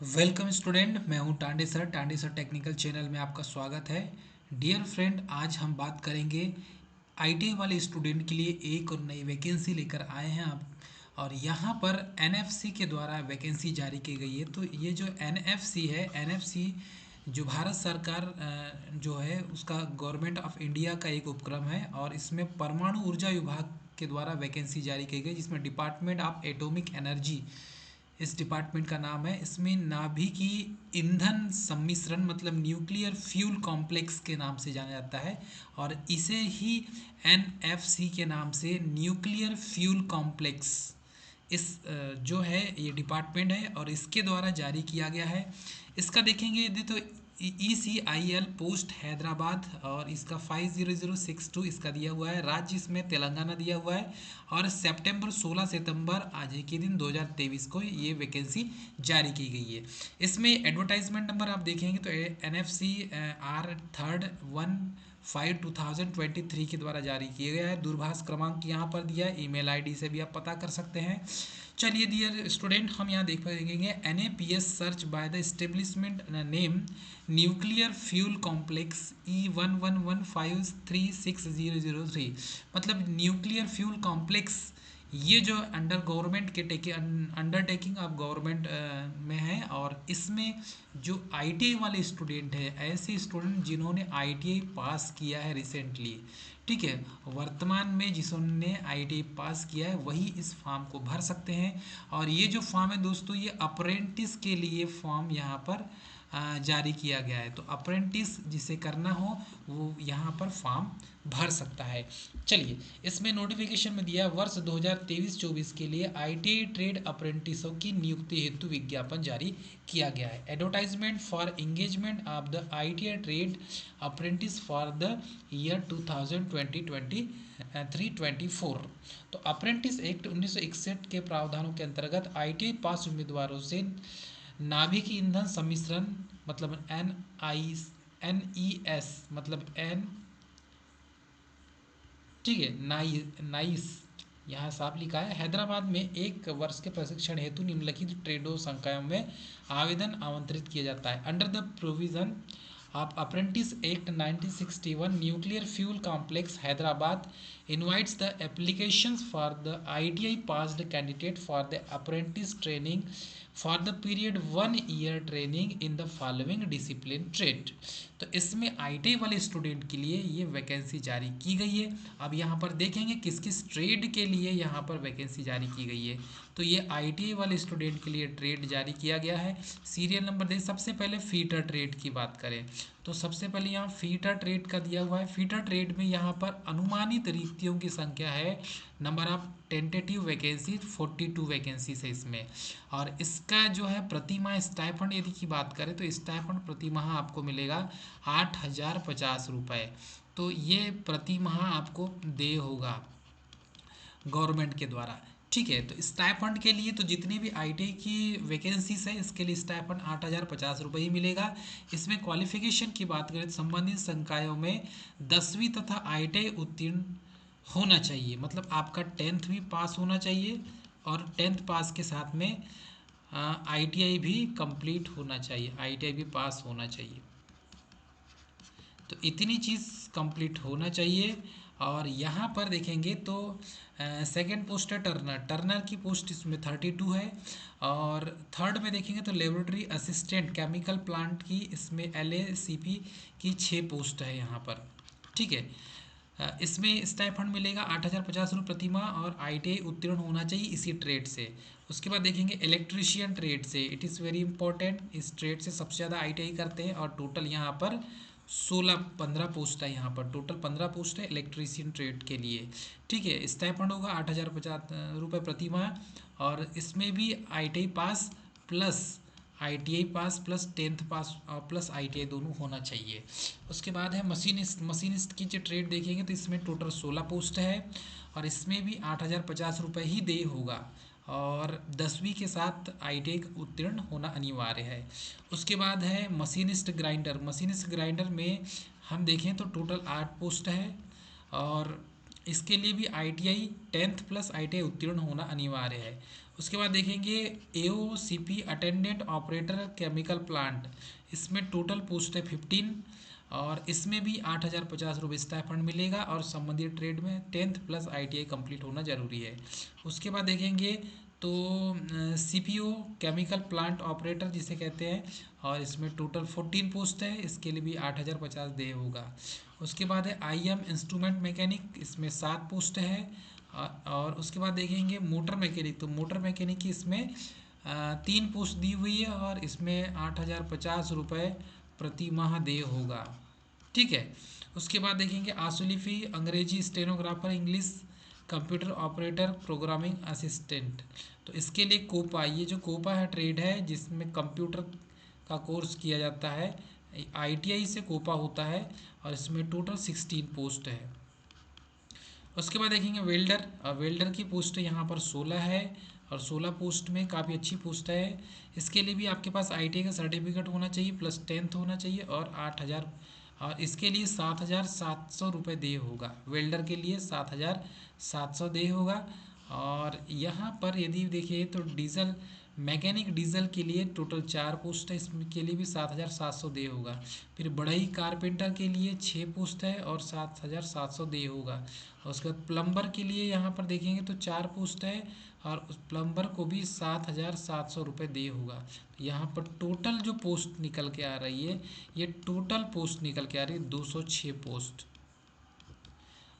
Welcome student, मैं हूं Tande sir technical channel में आपका स्वागत है। डियर फ्रेंड, आज हम बात करेंगे आईटीआई वाले स्टूडेंट के लिए एक और नई वैकेंसी लेकर आए हैं आप। और यहाँ पर एनएफसी के द्वारा वैकेंसी जारी की गई है। तो ये जो एनएफसी है, एनएफसी जो भारत सरकार जो है उसका गवर्नमेंट ऑफ इंडिया का एक उपक्रम है, और इसमें परमाणु ऊर्जा विभाग के द्वारा वैकेंसी जारी की गई, जिसमें डिपार्टमेंट ऑफ एटॉमिक एनर्जी इस डिपार्टमेंट का नाम है। इसमें नाभिकीय ईंधन सम्मिश्रण मतलब न्यूक्लियर फ्यूल कॉम्प्लेक्स के नाम से जाना जाता है, और इसे ही एनएफसी के नाम से न्यूक्लियर फ्यूल कॉम्प्लेक्स इस जो है ये डिपार्टमेंट है और इसके द्वारा जारी किया गया है। इसका देखेंगे यदि तो ECIL पोस्ट हैदराबाद, और इसका 50062 इसका दिया हुआ है। राज्य इसमें तेलंगाना दिया हुआ है, और सितंबर 16 सितंबर आज ही के दिन 2023 को ये वैकेंसी जारी की गई है। इसमें एडवर्टाइजमेंट नंबर आप देखेंगे तो NFC R3rd 1/5/2023 के द्वारा जारी किया गया है। दूरभाष क्रमांक यहाँ पर दिया है, ईमेल आईडी से भी आप पता कर सकते हैं। चलिए डियर स्टूडेंट, हम यहाँ देख पाएंगे NAPS search by the establishment name nuclear fuel complex E1115360003, मतलब न्यूक्लियर फ्यूल कॉम्प्लेक्स ये जो अंडर गवर्नमेंट के अंडरटेकिंग ऑफ गवर्नमेंट में है। और इसमें जो आईटीआई वाले स्टूडेंट है, ऐसे स्टूडेंट जिन्होंने आईटीआई पास किया है रिसेंटली, ठीक है, वर्तमान में जिसने आईटीआई पास किया है वही इस फॉर्म को भर सकते हैं। और ये जो फॉर्म है दोस्तों, ये अप्रेंटिस के लिए फॉर्म यहाँ पर जारी किया गया है। तो अप्रेंटिस जिसे करना हो वो यहाँ पर फॉर्म भर सकता है। चलिए, इसमें नोटिफिकेशन में दिया वर्ष 2023-24 के लिए आईटीआई ट्रेड अप्रेंटिसों की नियुक्ति हेतु विज्ञापन जारी किया गया है। Advertisement for engagement of the ITI trade apprentice for the year 2023-24। तो अप्रेंटिस एक्ट 1961 के प्रावधानों के अंतर्गत आईटीआई पास उम्मीदवारों से नाभिक ईंधन सम्मिश्रण मतलब NES मतलब एन, ठीक है, नाइस यहाँ साफ लिखा है, हैदराबाद में 1 वर्ष के प्रशिक्षण हेतु निम्नलिखित ट्रेडों संकायों में आवेदन आमंत्रित किया जाता है। Under the provision of apprentice act 1961 nuclear fuel complex Hyderabad invites the applications for the ITI passed candidate for the apprentice training for the period 1 year training in the following discipline trade। तो इसमें ITI वाले student के लिए ये vacancy जारी की गई है। अब यहाँ पर देखेंगे किस किस ट्रेड के लिए यहाँ पर वैकेंसी जारी की गई है। तो ये आईटीआई वाले स्टूडेंट के लिए ट्रेड जारी किया गया है। सीरियल नंबर दे, सबसे पहले फीटर ट्रेड की बात करें तो सबसे पहले यहाँ फीटर ट्रेड का दिया हुआ है। फीटर ट्रेड में यहाँ पर अनुमानित रिक्तियों की संख्या है, number of tentative vacancy 42 vacancy है इसमें। और इसका जो है प्रति माह स्टाइफंड यदि की बात करें तो स्टाइफंड प्रति माह आपको मिलेगा 8,050 रुपये। तो ये प्रति माह आपको दे होगा गवर्नमेंट के द्वारा, ठीक है। तो स्टाइफंड के लिए तो जितनी भी आईटीआई की वैकेंसीज है इसके लिए स्टाइफंड 8,050 रुपये ही मिलेगा। इसमें क्वालिफिकेशन की बात करें तो संबंधित संकायों में 10वीं तथा आईटीआई उत्तीर्ण होना चाहिए, मतलब आपका 10th भी पास होना चाहिए, और 10th पास के साथ में आईटीआई भी कंप्लीट होना चाहिए, आईटीआई भी पास होना चाहिए। तो इतनी चीज़ कंप्लीट होना चाहिए। और यहाँ पर देखेंगे तो सेकंड पोस्ट है टर्नर, टर्नर की पोस्ट इसमें 32 है। और थर्ड में देखेंगे तो लेबोरेटरी असिस्टेंट केमिकल प्लांट की इसमें LACP की 6 पोस्ट है यहाँ पर, ठीक है। इसमें स्टाइफंड मिलेगा 8,050 रुपये प्रति माह, और आईटीआई उत्तीर्ण होना चाहिए इसी ट्रेड से। उसके बाद देखेंगे इलेक्ट्रीशियन ट्रेड से, इट इज़ वेरी इंपॉर्टेंट, इस ट्रेड से सबसे ज़्यादा आईटीआई करते हैं। और टोटल यहाँ पर 15 पोस्ट है, यहाँ पर टोटल 15 पोस्ट है इलेक्ट्रीशियन ट्रेड के लिए, ठीक है। स्टाइफंड होगा 8,050 रुपये प्रति माह, और इसमें भी ITI pass plus ITI pass plus 10th पास और प्लस आईटीआई दोनों होना चाहिए। उसके बाद है मशीनिस्ट, मशीनिस्ट की जो ट्रेड देखेंगे तो इसमें टोटल 16 पोस्ट है, और इसमें भी 8,050 रुपये ही दे होगा, और 10वीं के साथ आईटीआई उत्तीर्ण होना अनिवार्य है। उसके बाद है मशीनिस्ट ग्राइंडर, मशीनिस्ट ग्राइंडर में हम देखें तो टोटल 8 पोस्ट है, और इसके लिए भी ITI 10th प्लस ITI उत्तीर्ण होना अनिवार्य है। उसके बाद देखेंगे AOCP attendant operator chemical plant, इसमें टोटल पोस्ट है 15 और इसमें भी 8,050 रुपये स्टाइपेंड मिलेगा और संबंधित ट्रेड में 10th प्लस ITI कंप्लीट होना जरूरी है। उसके बाद देखेंगे तो CPO केमिकल प्लांट ऑपरेटर जिसे कहते हैं, और इसमें टोटल 14 पोस्ट है, इसके लिए भी 8,050 दे होगा। उसके बाद है IM इंस्ट्रूमेंट मैकेनिक, इसमें 7 पोस्ट है। और उसके बाद देखेंगे मोटर मैकेनिक, तो मोटर मैकेनिक की इसमें 3 पोस्ट दी हुई है और इसमें 8,050 रुपये प्रति माह दे होगा। ठीक है। उसके बाद देखेंगे आसुलिफी अंग्रेजी stenographer English computer operator programming assistant, तो इसके लिए कोपा, ये जो कोपा है ट्रेड है जिसमें कंप्यूटर का कोर्स किया जाता है, ITI से कोपा होता है और इसमें टोटल 16 पोस्ट है। उसके बाद देखेंगे वेल्डर, वेल्डर की पोस्ट यहाँ पर 16 है और 16 पोस्ट में काफ़ी अच्छी पोस्ट है। इसके लिए भी आपके पास ITI का सर्टिफिकेट होना चाहिए प्लस 10th होना चाहिए और 8,000, और इसके लिए 7,700 रुपये दे होगा। वेल्डर के लिए 7,700 दे होगा। और यहाँ पर यदि देखिए तो डीजल मैकेनिक डीजल के लिए टोटल 4 पोस्ट है, इसके लिए भी 7,700 दे होगा। फिर बढ़ई कारपेंटर के लिए 6 पोस्ट है और 7,700 दे होगा। और उसके बाद प्लम्बर के लिए यहाँ पर देखेंगे तो 4 पोस्ट है और उस प्लम्बर को भी 7,700 रुपये दे होगा। तो यहाँ पर टोटल जो पोस्ट निकल के आ रही है, ये टोटल पोस्ट निकल के आ रही है 206 पोस्ट।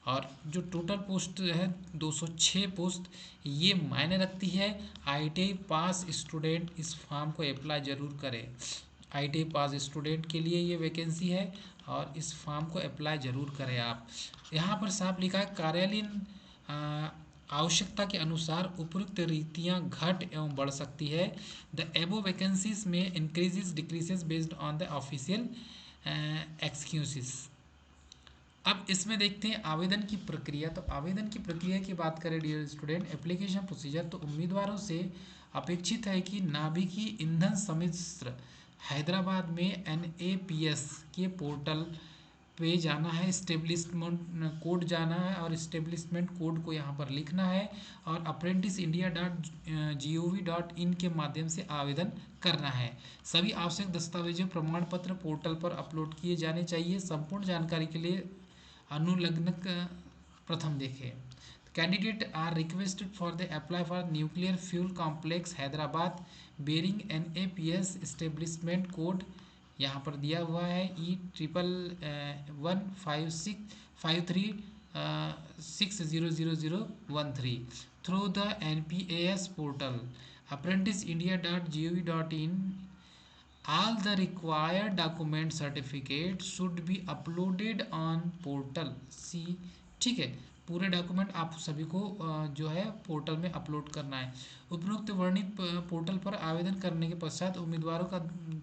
और जो टोटल पोस्ट है 206 पोस्ट, ये मायने रखती है। ITI पास स्टूडेंट इस फॉर्म को अप्लाई ज़रूर करें। ITI पास स्टूडेंट के लिए ये वैकेंसी है और इस फॉर्म को अप्लाई ज़रूर करें आप। यहाँ पर साफ लिखा है कार्यालयीन आवश्यकता के अनुसार उपयुक्त रीतियाँ घट एवं बढ़ सकती है। द एबो वैकेंसीज में increases decreases based on the official excuses. अब इसमें देखते हैं आवेदन की प्रक्रिया। तो आवेदन की प्रक्रिया की बात करें डियर स्टूडेंट, एप्लीकेशन प्रोसीजर, तो उम्मीदवारों से अपेक्षित है कि नाभिकीय ईंधन सम्मिश्र हैदराबाद में NAPS के पोर्टल पे जाना है, इस्टेब्लिशमेंट कोड जाना है और इस्टेब्लिशमेंट कोड को यहाँ पर लिखना है और apprentice.india.gov.in के माध्यम से आवेदन करना है। सभी आवश्यक दस्तावेजों प्रमाण पत्र पोर्टल पर अपलोड किए जाने चाहिए। संपूर्ण जानकारी के लिए अनुलग्नक प्रथम देखें। Candidate are requested for the apply for nuclear fuel complex Hyderabad bearing NAPS establishment code यहाँ पर दिया हुआ है E1115356000013 through the NPAS portal apprenticeindia.gov.in। All the required document certificate should be uploaded on portal सी। ठीक है, पूरे डॉक्यूमेंट आप सभी को जो है पोर्टल में अपलोड करना है। उपरोक्त वर्णित पोर्टल पर आवेदन करने के पश्चात उम्मीदवारों का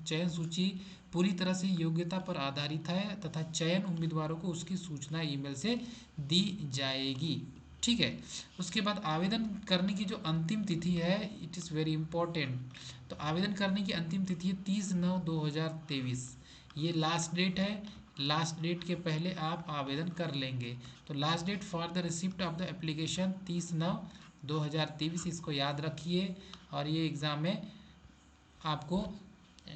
चयन सूची पूरी तरह से योग्यता पर आधारित है तथा चयन उम्मीदवारों को उसकी सूचना ईमेल से दी जाएगी। ठीक है। उसके बाद आवेदन करने की जो अंतिम तिथि है, इट इज़ वेरी इंपॉर्टेंट। तो आवेदन करने की अंतिम तिथि है 30/9/2023, ये लास्ट डेट है। लास्ट डेट के पहले आप आवेदन कर लेंगे। तो last date for the receipt of the application 30/9/2023, इसको याद रखिए। और ये एग्ज़ाम में आपको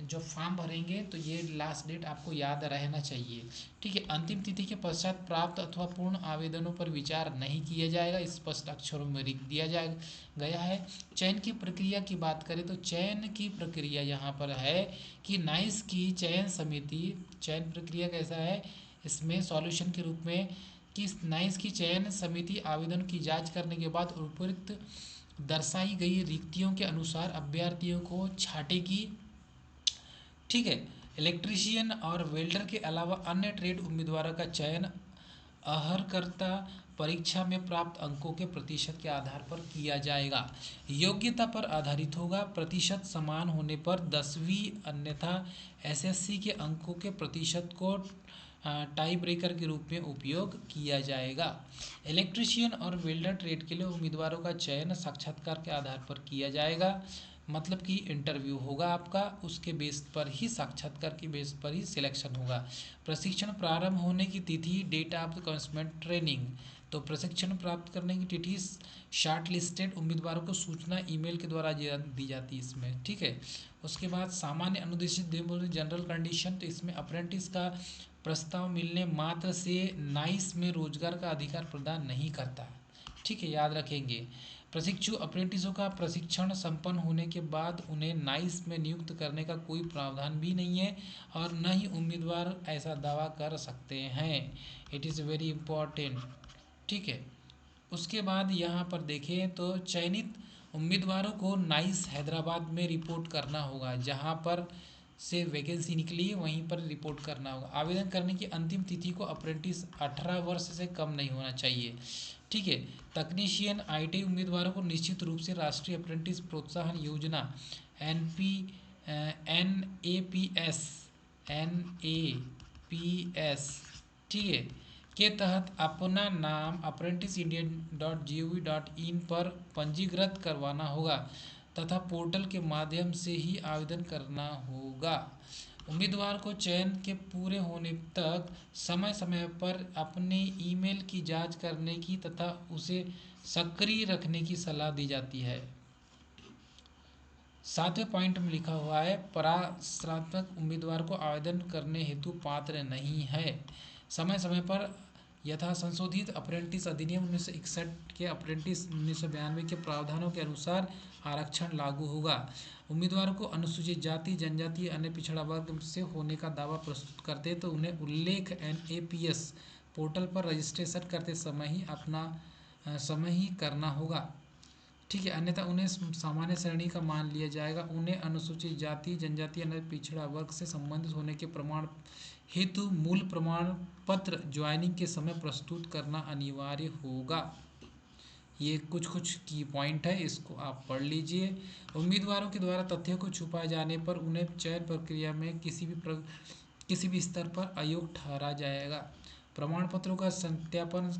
जो फॉर्म भरेंगे तो ये लास्ट डेट आपको याद रहना चाहिए। ठीक है। अंतिम तिथि के पश्चात प्राप्त अथवा पूर्ण आवेदनों पर विचार नहीं किया जाएगा, स्पष्ट अक्षरों में लिख दिया गया है। चयन की प्रक्रिया की बात करें तो चयन की प्रक्रिया यहाँ पर है कि नाइस की चयन समिति, चयन प्रक्रिया कैसा है इसमें सॉल्यूशन के रूप में, कि नाइस की चयन समिति आवेदन की जाँच करने के बाद उपयुक्त दर्शाई गई रिक्तियों के अनुसार अभ्यर्थियों को छाटेगी। ठीक है। इलेक्ट्रीशियन और वेल्डर के अलावा अन्य ट्रेड उम्मीदवारों का चयन अहर्कर्ता परीक्षा में प्राप्त अंकों के प्रतिशत के आधार पर किया जाएगा। योग्यता पर आधारित होगा। प्रतिशत समान होने पर 10वीं अन्यथा SSC के अंकों के प्रतिशत को टाई ब्रेकर के रूप में उपयोग किया जाएगा। इलेक्ट्रीशियन और वेल्डर ट्रेड के लिए उम्मीदवारों का चयन साक्षात्कार के आधार पर किया जाएगा, मतलब कि इंटरव्यू होगा आपका, उसके बेस पर ही साक्षात्कार की बेस पर ही सिलेक्शन होगा। प्रशिक्षण प्रारंभ होने की तिथि, डेट ऑफ कमेंसमेंट ट्रेनिंग, तो प्रशिक्षण प्राप्त करने की तिथि शॉर्ट लिस्टेड उम्मीदवारों को सूचना ईमेल के द्वारा दी जाती है इसमें, ठीक है। उसके बाद सामान्य अनुदेशित जनरल कंडीशन, तो इसमें अप्रेंटिस का प्रस्ताव मिलने मात्र से नाइस में रोजगार का अधिकार प्रदान नहीं करता, ठीक है, याद रखेंगे। प्रशिक्षु अप्रेंटिसों का प्रशिक्षण संपन्न होने के बाद उन्हें नाइस में नियुक्त करने का कोई प्रावधान भी नहीं है और न ही उम्मीदवार ऐसा दावा कर सकते हैं। इट इज़ वेरी इम्पॉर्टेंट, ठीक है। उसके बाद यहाँ पर देखें तो चयनित उम्मीदवारों को नाइस हैदराबाद में रिपोर्ट करना होगा, जहाँ पर से वैकेंसी निकली है वहीं पर रिपोर्ट करना होगा। आवेदन करने की अंतिम तिथि को अप्रेंटिस 18 वर्ष से कम नहीं होना चाहिए, ठीक है। तकनीशियन आईटी उम्मीदवारों को निश्चित रूप से राष्ट्रीय अप्रेंटिस प्रोत्साहन योजना NAPS, ठीक है, के तहत अपना नाम apprenticeIndian.gov.in पर पंजीकृत करवाना होगा तथा पोर्टल के माध्यम से ही आवेदन करना होगा। उम्मीदवार को चयन के पूरे होने तक समय समय पर अपने ईमेल की जांच करने की तथा उसे सक्रिय रखने की सलाह दी जाती है। 7वें पॉइंट में लिखा हुआ है परास्नातक उम्मीदवार को आवेदन करने हेतु पात्र नहीं है। समय समय पर यथा संशोधित अप्रेंटिस अधिनियम 1961 के अप्रेंटिस 1992 के प्रावधानों के अनुसार आरक्षण लागू होगा। उम्मीदवार को अनुसूचित जाति, जनजाति, अन्य पिछड़ा वर्ग से होने का दावा प्रस्तुत करते तो उन्हें उल्लेख NAPS पोर्टल पर रजिस्ट्रेशन करते समय ही करना होगा, ठीक है, अन्यथा उन्हें सामान्य श्रेणी का मान लिया जाएगा। उन्हें अनुसूचित जाति, जनजाति, अन्य पिछड़ा वर्ग से संबंधित होने के प्रमाण हेतु मूल प्रमाण पत्र ज्वाइनिंग के समय प्रस्तुत करना अनिवार्य होगा। ये कुछ की पॉइंट है, इसको आप पढ़ लीजिए। उम्मीदवारों के द्वारा तथ्यों को छुपाए जाने पर उन्हें चयन प्रक्रिया में किसी भी स्तर पर अयोग्य ठहरा जाएगा। प्रमाण पत्रों का सत्यापन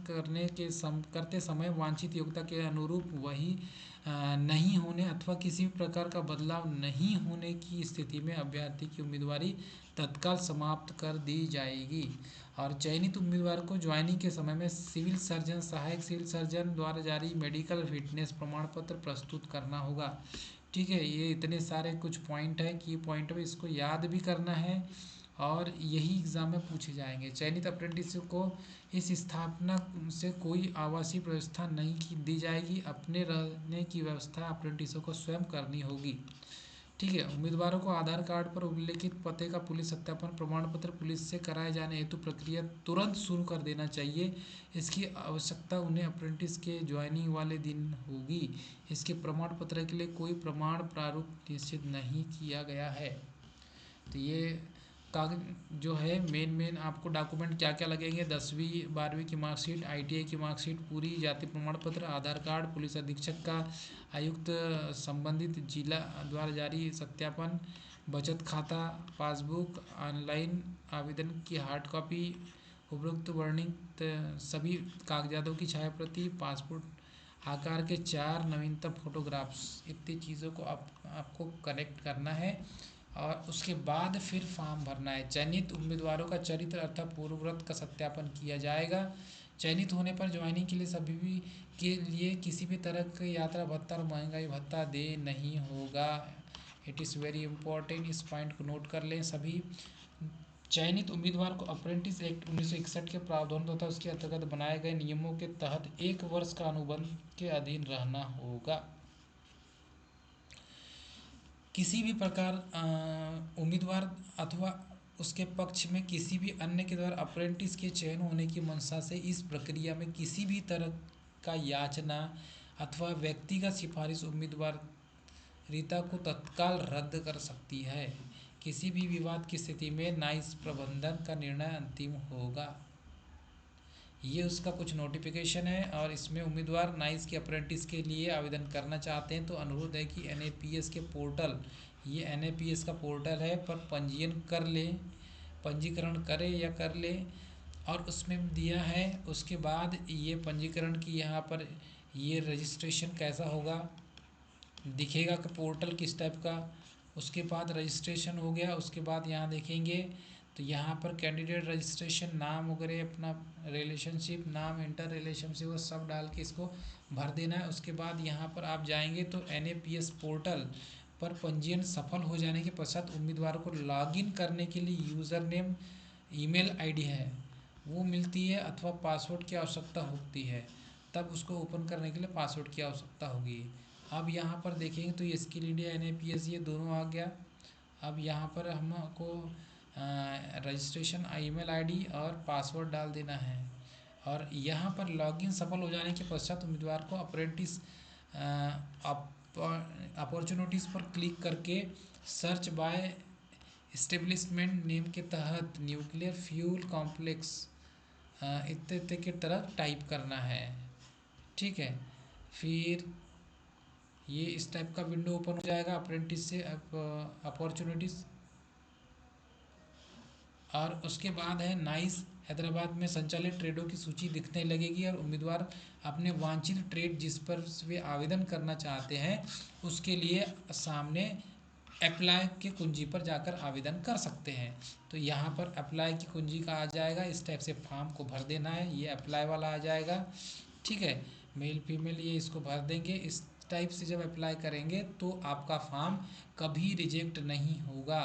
करते समय वांछित योग्यता के अनुरूप वही नहीं होने अथवा किसी भी प्रकार का बदलाव नहीं होने की स्थिति में अभ्यर्थी की उम्मीदवारी तत्काल समाप्त कर दी जाएगी। और चयनित उम्मीदवार को ज्वाइनिंग के समय में सिविल सर्जन, सहायक सिविल सर्जन द्वारा जारी मेडिकल फिटनेस प्रमाण पत्र प्रस्तुत करना होगा, ठीक है। ये इतने सारे कुछ पॉइंट है कि पॉइंट में इसको याद भी करना है और यही एग्ज़ाम में पूछे जाएंगे। चयनित अप्रेंटिस को इस स्थापना से कोई आवासीय व्यवस्था नहीं दी जाएगी। अपने रहने की व्यवस्था अप्रेंटिसों को स्वयं करनी होगी, ठीक है। उम्मीदवारों को आधार कार्ड पर उल्लेखित पते का पुलिस सत्यापन प्रमाण पत्र पुलिस से कराए जाने हेतु प्रक्रिया तुरंत शुरू कर देना चाहिए। इसकी आवश्यकता उन्हें अप्रेंटिस के ज्वाइनिंग वाले दिन होगी। इसके प्रमाण पत्र के लिए कोई प्रमाण प्रारूप निश्चित नहीं किया गया है। तो ये कागज जो है मेन आपको डॉक्यूमेंट क्या क्या लगेंगे, 10वीं 12वीं की मार्कशीट, ITI की मार्कशीट पूरी, जाति प्रमाण पत्र, आधार कार्ड, पुलिस अधीक्षक का आयुक्त संबंधित जिला द्वारा जारी सत्यापन, बचत खाता, पासबुक, ऑनलाइन आवेदन की हार्ड कॉपी, उपरोक्त वर्णित सभी कागजातों की छायाप्रति, पासपोर्ट आकार के 4 नवीनतम फोटोग्राफ्स, इतनी चीज़ों को आपको कलेक्ट करना है और उसके बाद फिर फॉर्म भरना है। चयनित उम्मीदवारों का चरित्र अर्थात पूर्वव्रत का सत्यापन किया जाएगा। चयनित होने पर ज्वाइनिंग के लिए सभी के लिए किसी भी तरह का यात्रा भत्ता और महंगाई भत्ता दे नहीं होगा। इट इज़ वेरी इंपॉर्टेंट, इस पॉइंट को नोट कर लें सभी। चयनित उम्मीदवार को अप्रेंटिस एक्ट 1961 के प्रावधानों तथा उसके अंतर्गत बनाए गए नियमों के तहत 1 वर्ष का अनुबंध के अधीन रहना होगा। किसी भी प्रकार उम्मीदवार अथवा उसके पक्ष में किसी भी अन्य के द्वारा अप्रेंटिस के चयन होने की मंशा से इस प्रक्रिया में किसी भी तरह का याचना अथवा व्यक्तिगत सिफारिश उम्मीदवार रीता को तत्काल रद्द कर सकती है। किसी भी विवाद की स्थिति में नाइस प्रबंधन का निर्णय अंतिम होगा। ये उसका कुछ नोटिफिकेशन है और इसमें उम्मीदवार नाइस के अप्रेंटिस के लिए आवेदन करना चाहते हैं तो अनुरोध है कि NAPS के पोर्टल, ये NAPS का पोर्टल है पर पंजीयन कर लें, पंजीकरण करें या कर लें और उसमें दिया है। उसके बाद ये पंजीकरण की यहाँ पर ये रजिस्ट्रेशन कैसा होगा दिखेगा कि पोर्टल किस टाइप का। उसके बाद रजिस्ट्रेशन हो गया, उसके बाद यहाँ देखेंगे तो यहाँ पर कैंडिडेट रजिस्ट्रेशन नाम वगैरह अपना रिलेशनशिप नाम इंटर रिलेशनशिप वो सब डाल के इसको भर देना है। उसके बाद यहाँ पर आप जाएंगे तो NAPS पोर्टल पर पंजीयन सफल हो जाने के पश्चात उम्मीदवार को लॉगिन करने के लिए यूज़र नेम ईमेल आईडी है वो मिलती है अथवा पासवर्ड की आवश्यकता होती है। तब उसको ओपन करने के लिए पासवर्ड की आवश्यकता होगी। अब यहाँ पर देखेंगे तो ये स्किल इंडिया NAPS ये दोनों आ गया। अब यहाँ पर हमको रजिस्ट्रेशन ईमेल आईडी और पासवर्ड डाल देना है। और यहाँ पर लॉगिन सफल हो जाने के पश्चात उम्मीदवार को अप्रेंटिस अपॉर्चुनिटीज़ पर क्लिक करके सर्च बाय इस्टेब्लिशमेंट नेम के तहत न्यूक्लियर फ्यूल कॉम्प्लेक्स इत्यादि की तरह टाइप करना है। ठीक है, फिर ये इस टाइप का विंडो ओपन हो जाएगा अप्रेंटिस से अपॉर्चुनिटीज़। और उसके बाद है नाइस हैदराबाद में संचालित ट्रेडों की सूची दिखने लगेगी और उम्मीदवार अपने वांछित ट्रेड जिस पर वे आवेदन करना चाहते हैं उसके लिए सामने अप्लाई की कुंजी पर जाकर आवेदन कर सकते हैं। तो यहाँ पर अप्लाई की कुंजी का आ जाएगा, इस टाइप से फॉर्म को भर देना है, ये अप्लाई वाला आ जाएगा। ठीक है, मेल फीमेल ये इसको भर देंगे। इस टाइप से जब अप्लाई करेंगे तो आपका फॉर्म कभी रिजेक्ट नहीं होगा।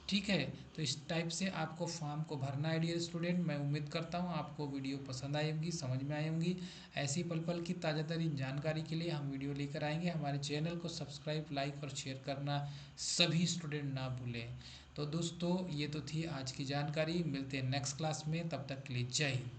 ठीक है, तो इस टाइप से आपको फॉर्म को भरना है डियर स्टूडेंट। मैं उम्मीद करता हूँ आपको वीडियो पसंद आई होगी, समझ में आई होंगी। ऐसी पल पल की ताज़ा तरीन जानकारी के लिए हम वीडियो लेकर आएंगे। हमारे चैनल को सब्सक्राइब लाइक और शेयर करना सभी स्टूडेंट ना भूलें। तो दोस्तों ये तो थी आज की जानकारी, मिलते हैं नेक्स्ट क्लास में, तब तक के लिए जय हिंद।